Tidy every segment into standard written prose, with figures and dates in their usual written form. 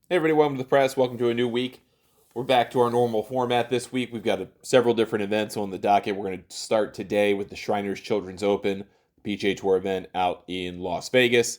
Hey everybody, welcome to the press. Welcome to a new week. We're back to our normal format this week. We've got several different events on the docket. We're going to start today with the Shriners Children's Open PGA Tour event out in Las Vegas.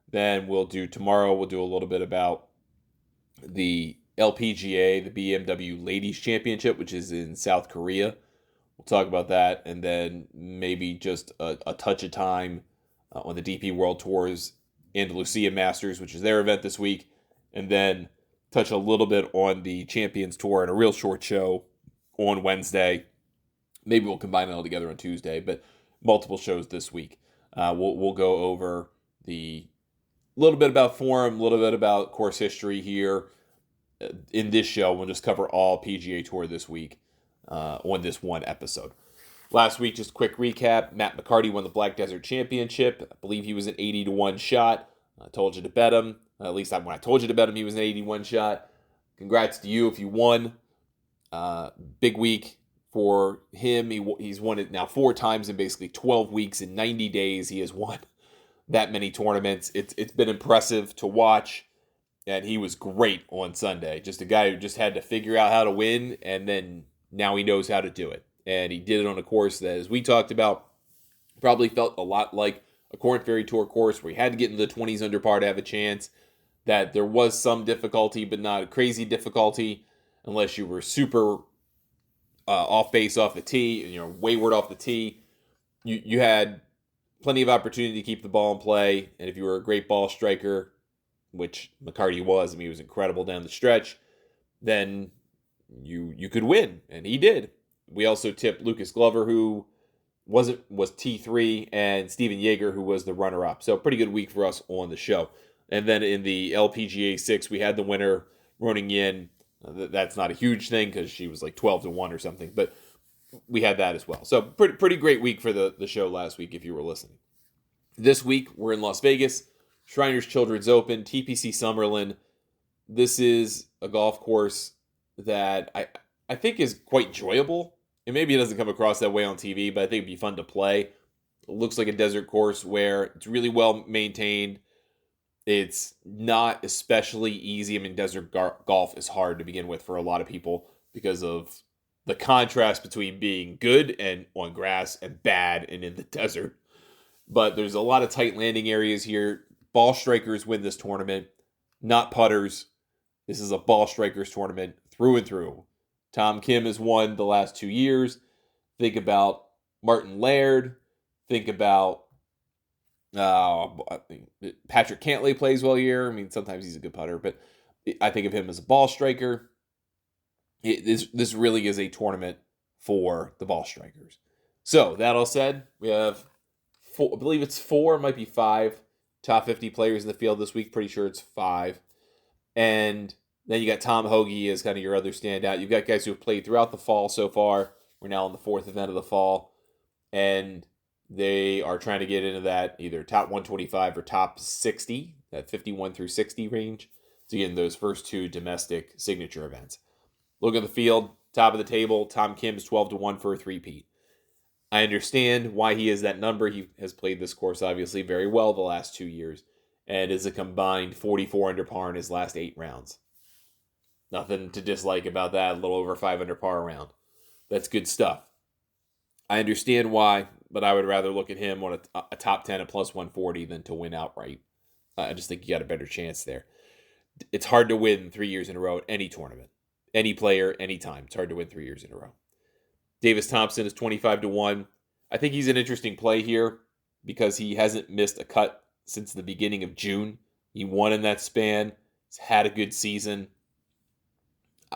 Then we'll do a little bit about the LPGA, the BMW Ladies Championship, which is in South Korea. We'll talk about that, and then maybe just a touch of time on the DP World Tour's Andalusia Masters, which is their event this week, and then touch a little bit on the Champions Tour and a real short show on Wednesday. Maybe we'll combine it all together on Tuesday, but multiple shows this week. We'll go over the little bit about form, a little bit about course history here in this show. We'll just cover all PGA Tour this week on this one episode. Last week, just a quick recap. Matt McCarty won the Black Desert Championship. I believe he was an 80-1 shot. I told you to bet him. At least when I told you to bet him, he was an 81 shot. Congrats to you if you won. Big week for him. He's won it now 4 times in basically 12 weeks. In 90 days, he has won that many tournaments. It's been impressive to watch, and he was great on Sunday. Just a guy who just had to figure out how to win, and then now he knows how to do it. And he did it on a course that, as we talked about, probably felt a lot like a Corn Ferry Tour course where he had to get into the 20s under par to have a chance. That there was some difficulty, but not a crazy difficulty, unless you were super off base off the tee, wayward off the tee. You had plenty of opportunity to keep the ball in play, and if you were a great ball striker, which McCarty was, he was incredible down the stretch, then you could win, and he did. We also tipped Lucas Glover, who was T3, and Steven Yeager, who was the runner-up. So pretty good week for us on the show. And then in the LPGA 6, we had the winner running in. That's not a huge thing because she was like 12-1 or something, but we had that as well. So pretty great week for the show last week if you were listening. This week, we're in Las Vegas, Shriners Children's Open, TPC Summerlin. This is a golf course that I think is quite enjoyable. And maybe it doesn't come across that way on TV, but I think it'd be fun to play. It looks like a desert course where it's really well maintained. It's not especially easy. Desert golf is hard to begin with for a lot of people because of the contrast between being good and on grass and bad and in the desert. But there's a lot of tight landing areas here. Ball strikers win this tournament, not putters. This is a ball strikers tournament through and through. Tom Kim has won the last 2 years. Think about Martin Laird. Think about Patrick Cantlay plays well here. Sometimes he's a good putter, but I think of him as a ball striker. This really is a tournament for the ball strikers. So, that all said, we have I believe it's 4, it might be 5 top 50 players in the field this week. Pretty sure it's 5. And then you got Tom Hoagie as kind of your other standout. You've got guys who have played throughout the fall so far. We're now in the 4th event of the fall. And they are trying to get into that either top 125 or top 60, that 51 through 60 range, to get in those first 2 domestic signature events. Look at the field, top of the table. Tom Kim's 12-1 for a three-peat. I understand why he is that number. He has played this course, obviously, very well the last 2 years, and is a combined 44 under par in his last 8 rounds. Nothing to dislike about that, a little over 5 under par round. That's good stuff. I understand why, but I would rather look at him on a top 10 at plus 140 than to win outright. I just think you got a better chance there. It's hard to win 3 years in a row at any tournament. Any player, any time. It's hard to win 3 years in a row. Davis Thompson is 25-1. I think he's an interesting play here because he hasn't missed a cut since the beginning of June. He won in that span. He's had a good season.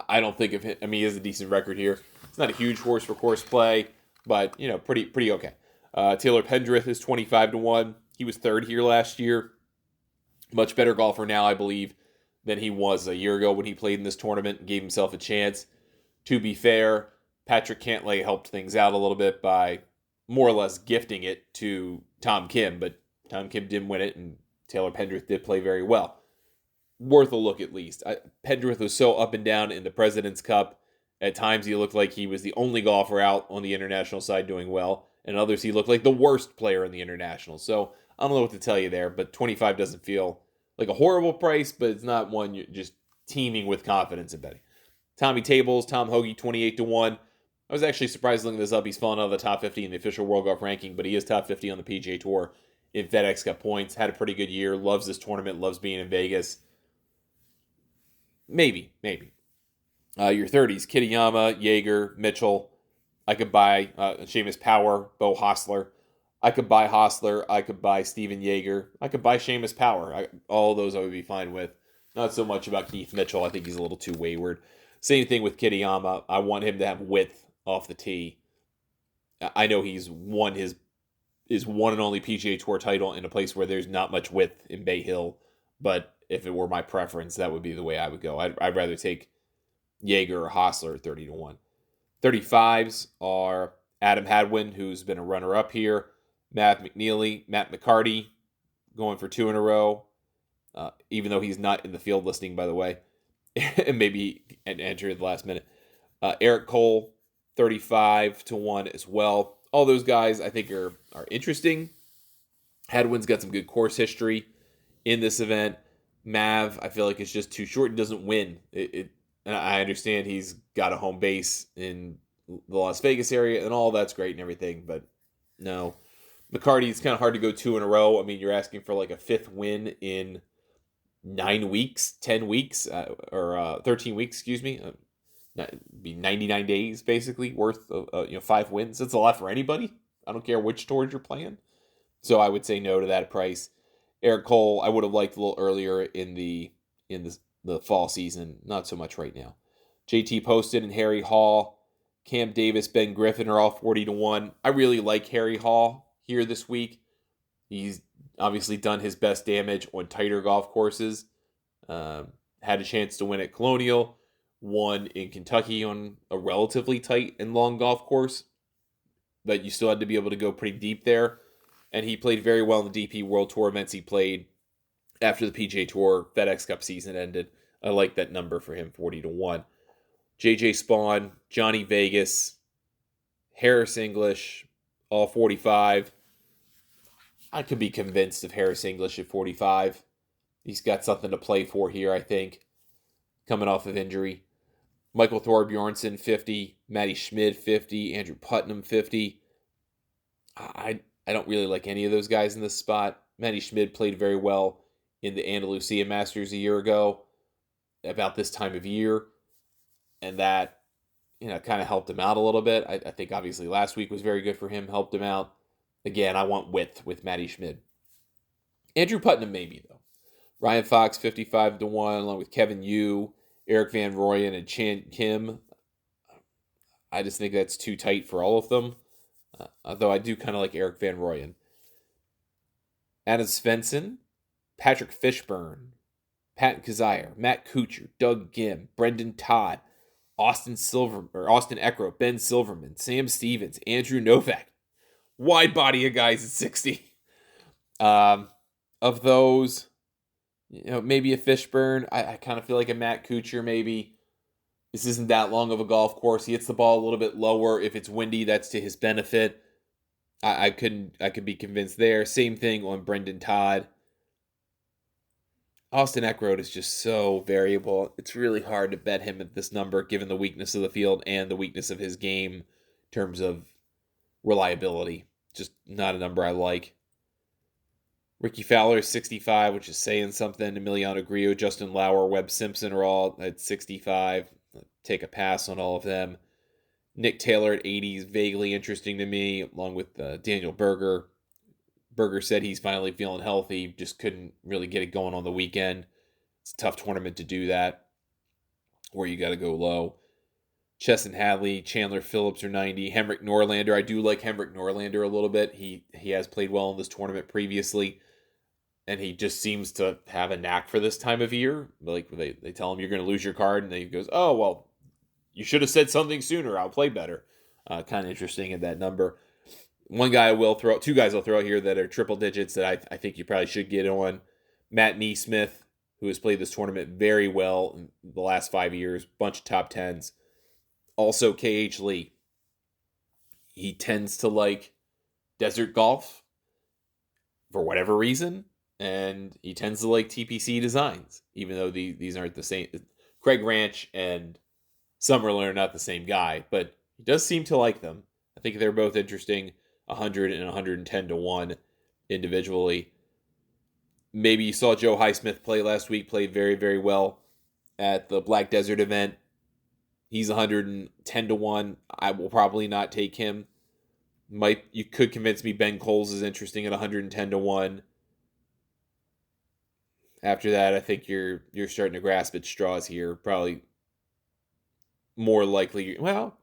I don't think of him. He has a decent record here. It's not a huge horse for course play, but pretty okay. Taylor Pendrith is 25-1. He was 3rd here last year. Much better golfer now, I believe, than he was a year ago when he played in this tournament and gave himself a chance. To be fair, Patrick Cantlay helped things out a little bit by more or less gifting it to Tom Kim, but Tom Kim didn't win it, and Taylor Pendrith did play very well. Worth a look at least. Pendrith was so up and down in the President's Cup. At times he looked like he was the only golfer out on the international side doing well, and others he looked like the worst player in the international. So I don't know what to tell you there, but 25 doesn't feel like a horrible price, but it's not one you just teeming with confidence in betting. Tommy Tables, Tom Hoagie, 28-1. I was actually surprised looking this up. He's fallen out of the top 50 in the official World Golf ranking, but he is top 50 on the PGA Tour in FedEx Cup points. Had a pretty good year. Loves this tournament. Loves being in Vegas. Maybe. Your 30s, Kitayama, Jaeger, Mitchell. I could buy Seamus Power, Bo Hostler. I could buy Hostler. I could buy Steven Jaeger. I could buy Seamus Power. All those I would be fine with. Not so much about Keith Mitchell. I think he's a little too wayward. Same thing with Kitayama. I want him to have width off the tee. I know he's won his one and only PGA Tour title in a place where there's not much width in Bay Hill, but if it were my preference, that would be the way I would go. I'd rather take Jaeger or Hostler at 30-1. 35s are Adam Hadwin, who's been a runner-up here, Matt McNeely, Matt McCarty, going for 2 in a row, even though he's not in the field listing, by the way, and maybe entered at the last minute. Eric Cole, 35-1 as well. All those guys I think are interesting. Hadwin's got some good course history in this event. Mav, I feel like it's just too short and doesn't win. And I understand he's got a home base in the Las Vegas area, and all that's great and everything, but no. McCarty, it's kind of hard to go 2 in a row. I mean, you're asking for like a 5th win in 9 weeks, 10 weeks, or 13 weeks, excuse me. Be 99 days, basically, worth of 5 wins. That's a lot for anybody. I don't care which tours you're playing. So I would say no to that price. Eric Cole, I would have liked a little earlier in the fall season. Not so much right now. JT Poston and Harry Hall, Cam Davis, Ben Griffin are all 40-1. I really like Harry Hall here this week. He's obviously done his best damage on tighter golf courses. Had a chance to win at Colonial. Won in Kentucky on a relatively tight and long golf course. But you still had to be able to go pretty deep there. And he played very well in the DP World Tour events he played after the PGA Tour FedEx Cup season ended. I like that number for him, 40-1. JJ Spawn, Johnny Vegas, Harris English, all 45. I could be convinced of Harris English at 45. He's got something to play for here, I think, coming off of injury. Michael Thorbjornsen, 50. Matty Schmid, 50. Andrew Putnam, 50. I don't really like any of those guys in this spot. Matty Schmid played very well in the Andalusia Masters a year ago, about this time of year, and that kind of helped him out a little bit. I think obviously last week was very good for him, helped him out. Again, I want width with Matty Schmid. Andrew Putnam maybe, though. Ryan Fox, 55-1, along with Kevin Yu, Eric Van Rooyen, and Chan Kim. I just think that's too tight for all of them. Though I do kind of like Eric Van Rooyen. Adam Svensson, Patrick Fishburne, Pat Kazire, Matt Kuchar, Doug Gim, Brendan Todd, Austin Eckroat, Ben Silverman, Sam Stevens, Andrew Novak. Wide body of guys at 60. Of those, maybe a Fishburne. I kind of feel like a Matt Kuchar maybe. This isn't that long of a golf course. He hits the ball a little bit lower. If it's windy, that's to his benefit. I could be convinced there. Same thing on Brendan Todd. Austin Eckroat is just so variable. It's really hard to bet him at this number given the weakness of the field and the weakness of his game in terms of reliability. Just not a number I like. Ricky Fowler is 65, which is saying something. Emiliano Grillo, Justin Lauer, Webb Simpson are all at 65. Take a pass on all of them. Nick Taylor at 80 is vaguely interesting to me, along with Daniel Berger. Berger said he's finally feeling healthy, just couldn't really get it going on the weekend. It's a tough tournament to do that, where you got to go low. Chesson Hadley, Chandler Phillips are 90. Henrik Norlander, I do like Henrik Norlander a little bit. He has played well in this tournament previously, and he just seems to have a knack for this time of year. Like they tell him you're going to lose your card, and then he goes, "Oh well, you should have said something sooner. I'll play better." Kind of interesting in that number. One guy I will throw, 2 guys I'll throw out here that are triple digits that I think you probably should get on. Matt Neesmith, who has played this tournament very well in the last 5 years, bunch of top 10s. Also, K.H. Lee. He tends to like desert golf for whatever reason, and he tends to like TPC designs, even though these aren't the same. Craig Ranch and Summerlin are not the same guy, but he does seem to like them. I think they're both interesting, 100 and 110 to 1 individually. Maybe you saw Joe Highsmith play last week, played very, very well at the Black Desert event. He's 110 to 1. I will probably not take him. You could convince me Ben Coles is interesting at 110 to 1. After that, I think you're starting to grasp at straws here. Probably more likely. Well,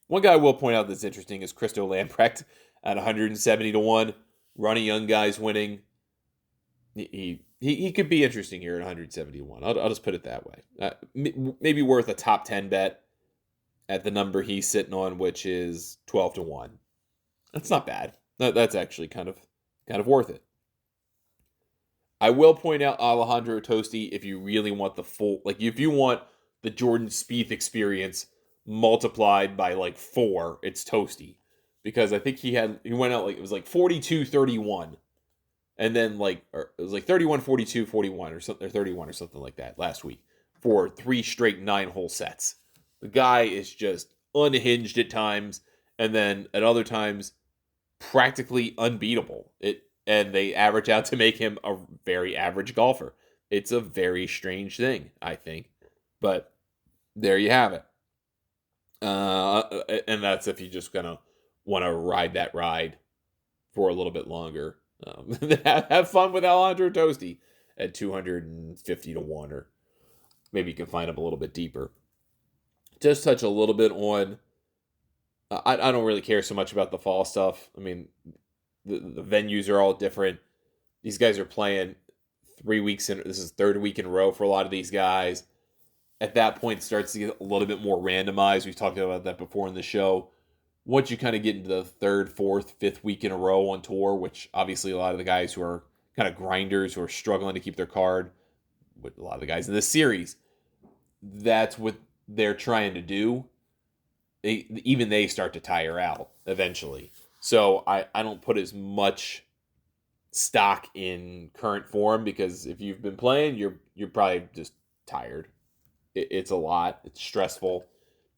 one guy I will point out that's interesting is Christo Lamprecht at 170 to 1. Ronnie Young guys winning. He could be interesting here at 171. I'll just put it that way. Maybe worth a top 10 bet at the number he's sitting on, which is 12 to 1. That's not bad. That's actually kind of worth it. I will point out Alejandro Tosti if you really want the full, if you want the Jordan Spieth experience multiplied by 4, it's Tosti. Because I think he went out it was 42-31. And then it was 31-42-41 or something, or 31 or something like that last week for 3 straight 9-hole sets. The guy is just unhinged at times, and then at other times practically unbeatable. And they average out to make him a very average golfer. It's a very strange thing, I think. But there you have it. And that's if you just kind of want to ride that ride for a little bit longer. Have fun with Alejandro Tosti at 250 to 1, or maybe you can find him a little bit deeper. Just touch a little bit on, I don't really care so much about the fall stuff. I mean, the venues are all different. These guys are playing 3 weeks in, this is third week in a row for a lot of these guys. At that point, it starts to get a little bit more randomized. We've talked about that before in the show. Once you kind of get into the third, fourth, fifth week in a row on tour, which obviously a lot of the guys who are kind of grinders who are struggling to keep their card, with a lot of the guys in this series, that's what they're trying to do. Even they start to tire out eventually. So I don't put as much stock in current form, because if you've been playing, you're probably just tired. It's a lot. It's stressful.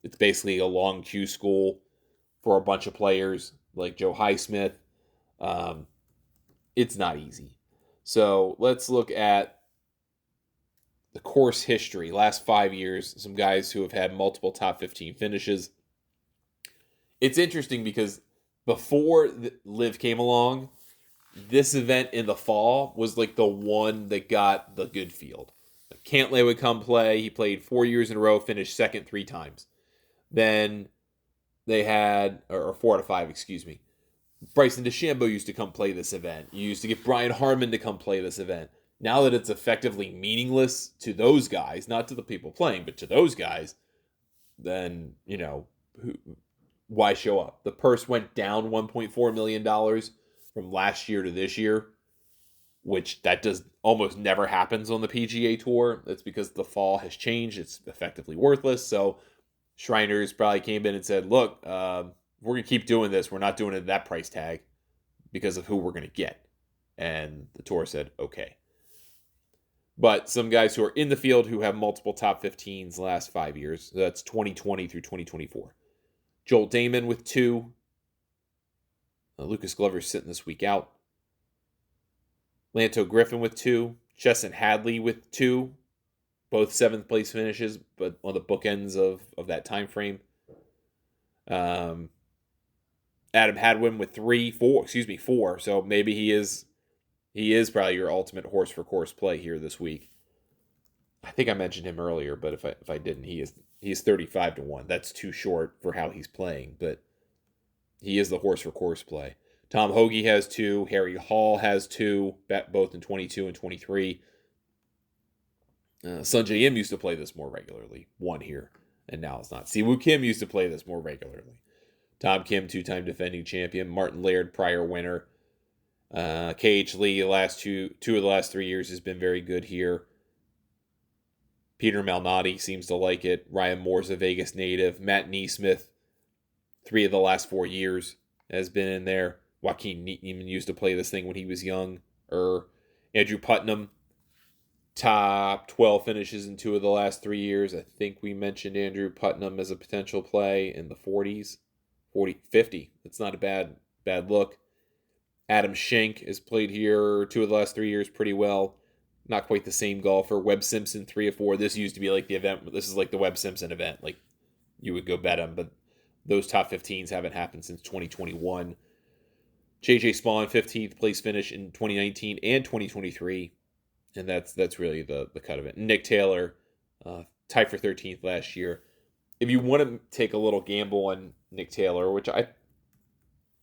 It's basically a long Q school for a bunch of players like Joe Highsmith. It's not easy. So let's look at the course history. Last 5 years, some guys who have had multiple top 15 finishes. It's interesting because before Liv came along, this event in the fall was the one that got the good field. Cantlay would come play. He played 4 years in a row, finished second 3 times. Then they had, or 4 out of 5, excuse me. Bryson DeChambeau used to come play this event. You used to get Brian Harman to come play this event. Now that it's effectively meaningless to those guys, not to the people playing, but to those guys, then, why show up? The purse went down $1.4 million from last year to this year, which that does almost never happens on the PGA Tour. That's because the fall has changed. It's effectively worthless. So Shriners probably came in and said, look, we're going to keep doing this. We're not doing it at that price tag because of who we're going to get. And the Tour said, okay. But some guys who are in the field who have multiple top 15s the last 5 years, that's 2020 through 2024. Joel Damon with 2. Lucas Glover's sitting this week out. Lanto Griffin with 2. Chesson Hadley with 2. Both 7th place finishes, but on the bookends of that time frame. Adam Hadwin with 4. So maybe he is probably your ultimate horse for course play here this week. I think I mentioned him earlier, but if I didn't, he is 35 to 1. That's too short for how he's playing, but he is the horse for course play. Tom Hoagie has 2. Harry Hall has 2, both in 22 and 23. Sungjae Im used to play this more regularly. 1 here, and now it's not. Siwoo Kim used to play this more regularly. Tom Kim, 2-time defending champion. Martin Laird, prior winner. KH Lee, the last two of the last 3 years has been very good here. Peter Malnati seems to like it. Ryan Moore's a Vegas native. Matt Neesmith, 3 of the last 4 years has been in there. Joaquin Niemann used to play this thing when he was young. Andrew Putnam top 12 finishes in 2 of the last 3 years. I think we mentioned Andrew Putnam as a potential play in the 40s, 40, 50. It's not a bad look. Adam Schenk has played here 2 of the last 3 years pretty well. Not quite the same golfer. Webb Simpson, 3 of 4. This used to be like the event. This is like the Webb Simpson event. Like, you would go bet him, but those top 15s haven't happened since 2021. J.J. Spawn, 15th place finish in 2019 and 2023. And that's really the cut of it. Nick Taylor, tied for 13th last year. If you want to take a little gamble on Nick Taylor, which I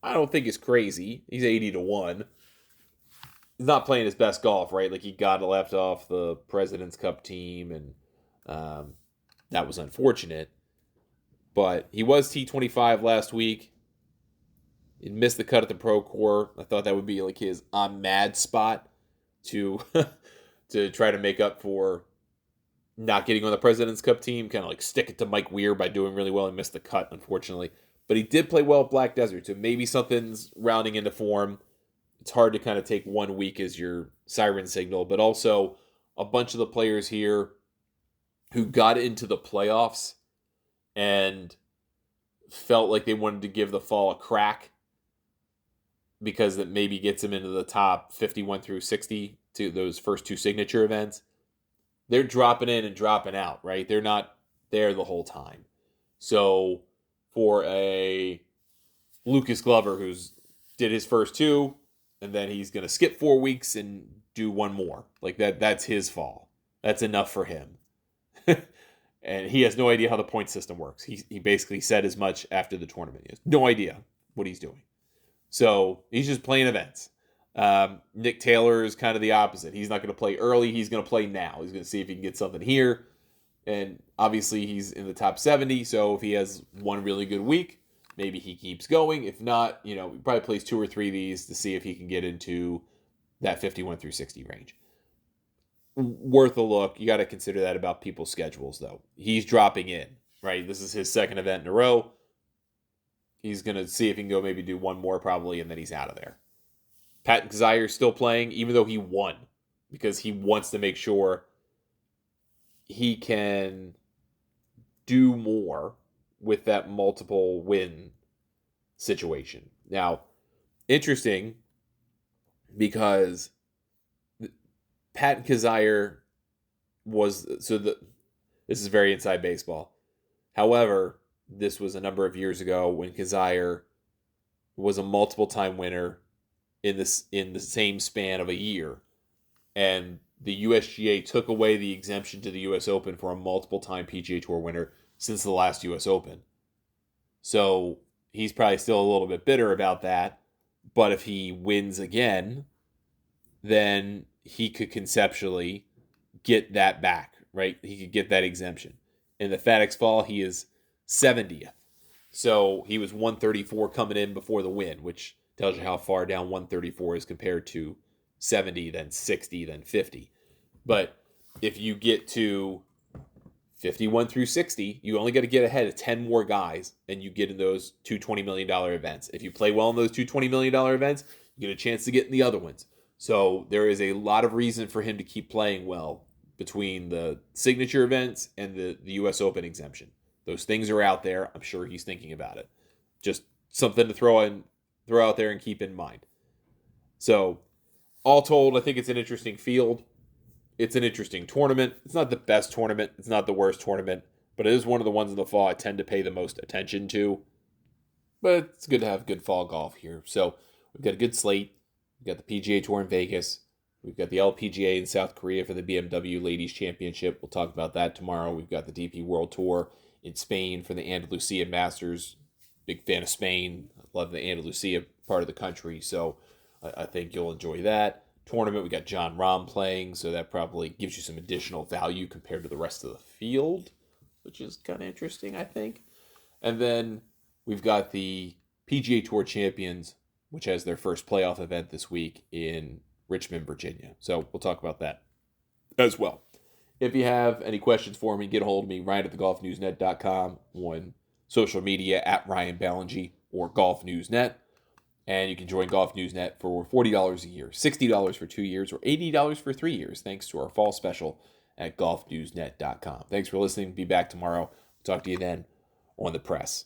don't think is crazy, he's 80-1. He's not playing his best golf, right? Like, he got left off the President's Cup team, and that was unfortunate. But he was T25 last week. He missed the cut at the Pro Tour. I thought that would be like his I'm mad spot to to try to make up for not getting on the President's Cup team. Kind of like stick it to Mike Weir by doing really well. He missed the cut, unfortunately. But he did play well at Black Desert, so maybe something's rounding into form. It's hard to kind of take 1 week as your siren signal, but also a bunch of the players here who got into the playoffs and felt like they wanted to give the fall a crack because that maybe gets them into the top 51 through 60 to those first 2 signature events. They're dropping in and dropping out, right? They're not there the whole time. So for a Lucas Glover who's did his first 2, and then he's going to skip 4 weeks and do 1 more. Like that's his fall. That's enough for him. And he has no idea how the point system works. He basically said as much after the tournament. He has no idea what he's doing. So he's just playing events. Nick Taylor is kind of the opposite. He's not going to play early. He's going to play now. He's going to see if he can get something here. And obviously he's in the top 70. So if he has 1 really good week, maybe he keeps going. If not, he probably plays 2 or 3 of these to see if he can get into that 51 through 60 range. Worth a look. You got to consider that about people's schedules, though. He's dropping in, right? This is his second event in a row. He's going to see if he can go maybe do 1 more probably, and then he's out of there. Pat Kazire still playing, even though he won, because he wants to make sure he can do more with that multiple win situation. Now, interesting, because Pat Kazire this is very inside baseball. However, this was a number of years ago when Kazire was a multiple-time winner in the same span of a year, and the USGA took away the exemption to the U.S. Open for a multiple-time PGA Tour winner since the last U.S. Open. So he's probably still a little bit bitter about that, but if he wins again, then he could conceptually get that back, right? He could get that exemption. In the FedEx Fall, he is 70th. So he was 134 coming in before the win, which tells you how far down 134 is compared to 70, then 60, then 50. But if you get to 51 through 60, you only got to get ahead of 10 more guys, and you get in those 2 $20 million events. If you play well in those 2 $20 million events, you get a chance to get in the other ones. So there is a lot of reason for him to keep playing well between the signature events and the U.S. Open exemption. Those things are out there. I'm sure he's thinking about it. Just something to throw out there and keep in mind. So all told, I think it's an interesting field. It's an interesting tournament. It's not the best tournament. It's not the worst tournament. But it is one of the ones in the fall I tend to pay the most attention to. But it's good to have good fall golf here. So we've got a good slate. We've got the PGA Tour in Vegas. We've got the LPGA in South Korea for the BMW Ladies Championship. We'll talk about that tomorrow. We've got the DP World Tour in Spain for the Andalusia Masters. Big fan of Spain. I love the Andalusia part of the country, so I think you'll enjoy that. Tournament, we got John Rahm playing, so that probably gives you some additional value compared to the rest of the field, which is kind of interesting, I think. And then we've got the PGA Tour Champions, which has their first playoff event this week in Richmond, Virginia. So we'll talk about that as well. If you have any questions for me, get a hold of me, Ryan@thegolfnewsnet.com, on social media @Ryan Ballingy or Golf News Net. And you can join Golf Newsnet for $40 a year, $60 for 2 years, or $80 for 3 years, thanks to our fall special at golfnewsnet.com. Thanks for listening. Be back tomorrow. Talk to you then on the press.